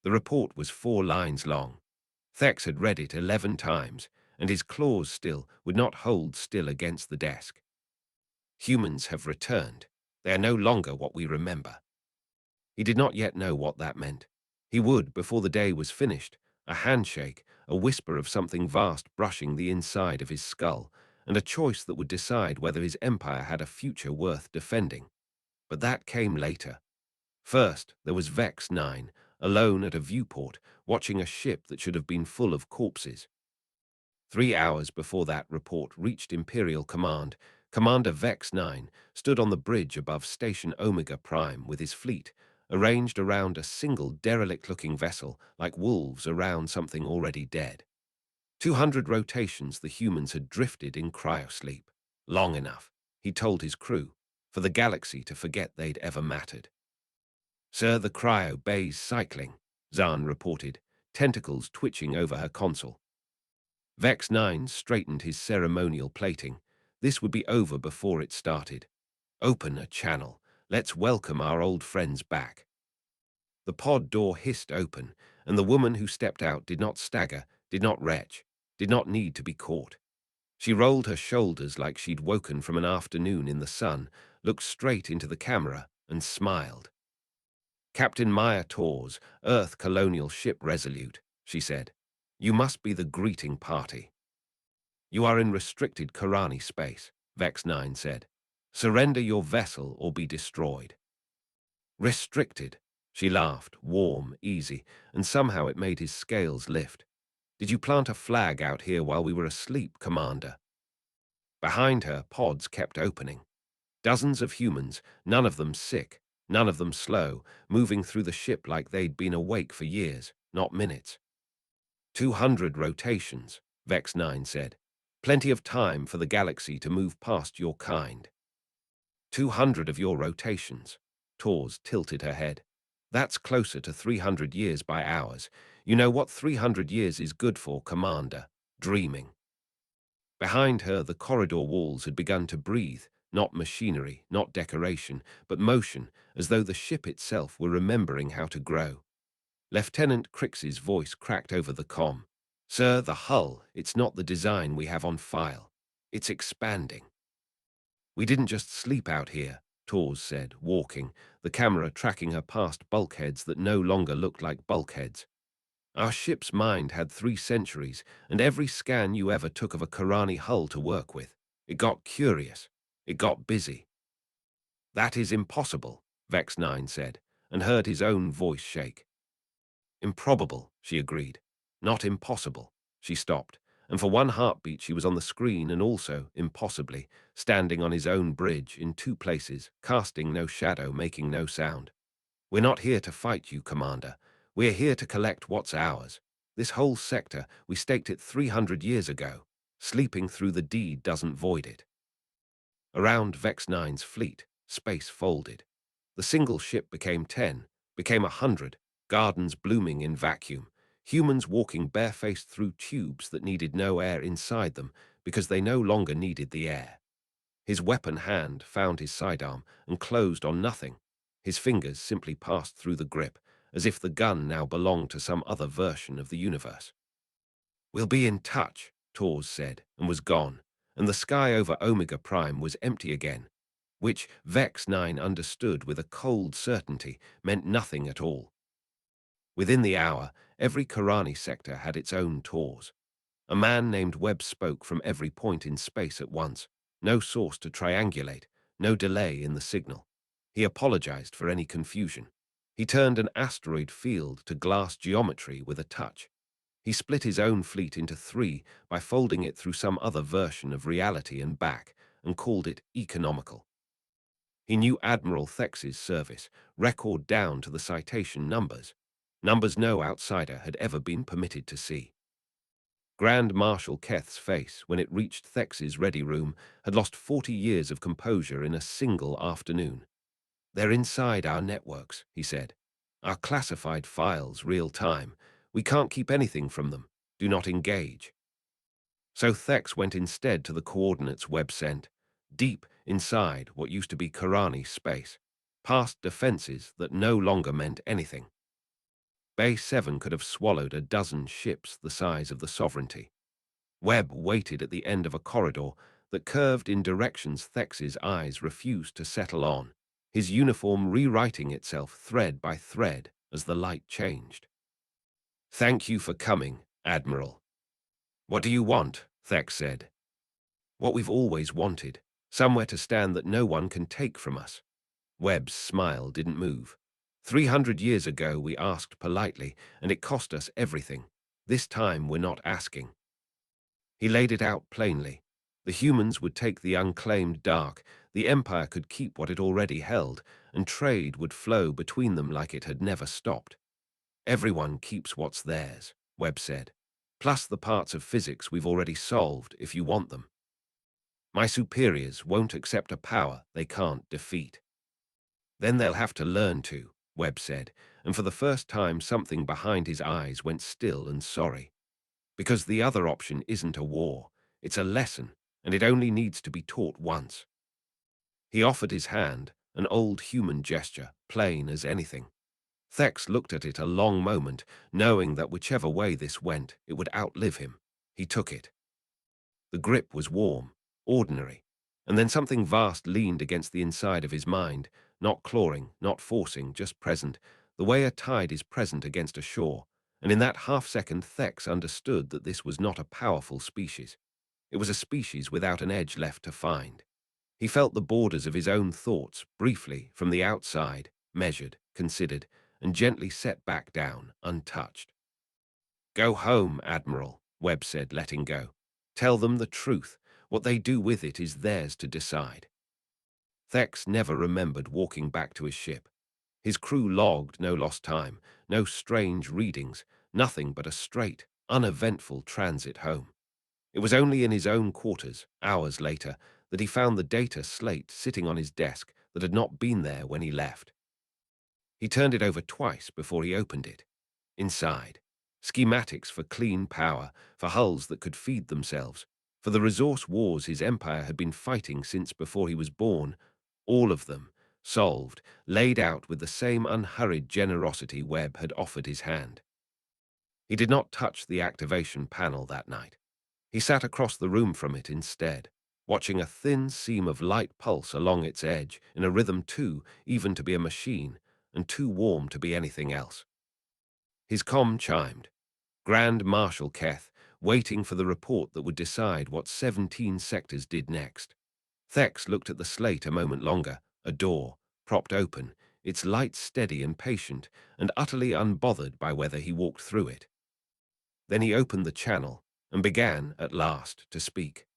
The report was 4 lines long. Thex had read it 11 times, and his claws still would not hold still against the desk. Humans have returned. They are no longer what we remember. He did not yet know what that meant. He would, before the day was finished, a handshake, a whisper of something vast brushing the inside of his skull, and a choice that would decide whether his empire had a future worth defending. But that came later. First, there was Vex 9, alone at a viewport, watching a ship that should have been full of corpses. 3 hours before that report reached Imperial Command, Commander Vex 9 stood on the bridge above Station Omega Prime with his fleet, arranged around a single derelict-looking vessel like wolves around something already dead. 200 rotations the humans had drifted in cryosleep. Long enough, he told his crew, for the galaxy to forget they'd ever mattered. "Sir, the Cryo bay's cycling," Zahn reported, tentacles twitching over her console. Vex 9 straightened his ceremonial plating. This would be over before it started. "Open a channel. Let's welcome our old friends back." The pod door hissed open, and the woman who stepped out did not stagger, did not retch, did not need to be caught. She rolled her shoulders like she'd woken from an afternoon in the sun, looked straight into the camera, and smiled. "Captain Maya Tor's Earth colonial ship Resolute," she said. "You must be the greeting party." "You are in restricted Karani space," Vex 9 said. "Surrender your vessel or be destroyed." "Restricted?" She laughed, warm, easy, and somehow it made his scales lift. "Did you plant a flag out here while we were asleep, Commander?" Behind her, pods kept opening. Dozens of humans, none of them sick, none of them slow, moving through the ship like they'd been awake for years, not minutes. 200 rotations, Vex 9 said. "Plenty of time for the galaxy to move past your kind." 200 of your rotations. Tors tilted her head. "That's closer to 300 years by ours. You know what 300 years is good for, Commander? Dreaming." Behind her, the corridor walls had begun to breathe, not machinery, not decoration, but motion, as though the ship itself were remembering how to grow. Lieutenant Crix's voice cracked over the comm. "Sir, the hull, it's not the design we have on file. It's expanding." "We didn't just sleep out here," Tors said, walking, the camera tracking her past bulkheads that no longer looked like bulkheads. "Our ship's mind had 3 centuries, and every scan you ever took of a Karani hull to work with. It got curious. It got busy." "That is impossible," Vex 9 said, and heard his own voice shake. "Improbable," she agreed. "Not impossible." She stopped, and for one heartbeat she was on the screen and also, impossibly, standing on his own bridge in 2 places, casting no shadow, making no sound. "We're not here to fight you, Commander. We're here to collect what's ours. This whole sector, we staked it 300 years ago. Sleeping through the deed doesn't void it." Around Vex 9's fleet, space folded. The single ship became 10, became 100, gardens blooming in vacuum, humans walking barefaced through tubes that needed no air inside them because they no longer needed the air. His weapon hand found his sidearm and closed on nothing. His fingers simply passed through the grip, as if the gun now belonged to some other version of the universe. "We'll be in touch," Tors said, and was gone, and the sky over Omega Prime was empty again, which Vex 9 understood with a cold certainty meant nothing at all. Within the hour, every Karani sector had its own Tors. A man named Webb spoke from every point in space at once. No source to triangulate, no delay in the signal. He apologized for any confusion. He turned an asteroid field to glass geometry with a touch. He split his own fleet into 3 by folding it through some other version of reality and back, and called it economical. He knew Admiral Thex's service, record down to the citation numbers. Numbers no outsider had ever been permitted to see. Grand Marshal Keth's face, when it reached Thex's ready room, had lost 40 years of composure in a single afternoon. "They're inside our networks," he said. "Our classified files, real time. We can't keep anything from them. Do not engage." So Thex went instead to the coordinates Webb sent, deep inside what used to be Karani space, past defenses that no longer meant anything. Bay 7 could have swallowed a dozen ships the size of the Sovereignty. Webb waited at the end of a corridor that curved in directions Thex's eyes refused to settle on, his uniform rewriting itself thread by thread as the light changed. "Thank you for coming, Admiral." "What do you want?" Thex said. "What we've always wanted, somewhere to stand that no one can take from us." Webb's smile didn't move. 300 years ago we asked politely, and it cost us everything. This time we're not asking. He laid it out plainly. The humans would take the unclaimed dark, the Empire could keep what it already held, and trade would flow between them like it had never stopped. "Everyone keeps what's theirs," Webb said, "plus the parts of physics we've already solved if you want them. My superiors won't accept a power they can't defeat." "Then they'll have to learn to," Webb said, and for the first time something behind his eyes went still and sorry. "Because the other option isn't a war, it's a lesson, and it only needs to be taught once." He offered his hand, an old human gesture, plain as anything. Thex looked at it a long moment, knowing that whichever way this went, it would outlive him. He took it. The grip was warm, ordinary, and then something vast leaned against the inside of his mind, not clawing, not forcing, just present, the way a tide is present against a shore, and in that half-second Thex understood that this was not a powerful species. It was a species without an edge left to find. He felt the borders of his own thoughts, briefly, from the outside, measured, considered, and gently set back down, untouched. "Go home, Admiral," Webb said, letting go. "Tell them the truth. What they do with it is theirs to decide." Thex never remembered walking back to his ship. His crew logged no lost time, no strange readings, nothing but a straight, uneventful transit home. It was only in his own quarters, hours later, that he found the data slate sitting on his desk that had not been there when he left. He turned it over twice before he opened it. Inside, schematics for clean power, for hulls that could feed themselves, for the resource wars his empire had been fighting since before he was born, all of them, solved, laid out with the same unhurried generosity Webb had offered his hand. He did not touch the activation panel that night. He sat across the room from it instead, watching a thin seam of light pulse along its edge, in a rhythm too even to be a machine, and too warm to be anything else. His comm chimed. Grand Marshal Keth, waiting for the report that would decide what 17 sectors did next. Thex looked at the slate a moment longer, a door, propped open, its light steady and patient, and utterly unbothered by whether he walked through it. Then he opened the channel and began, at last, to speak.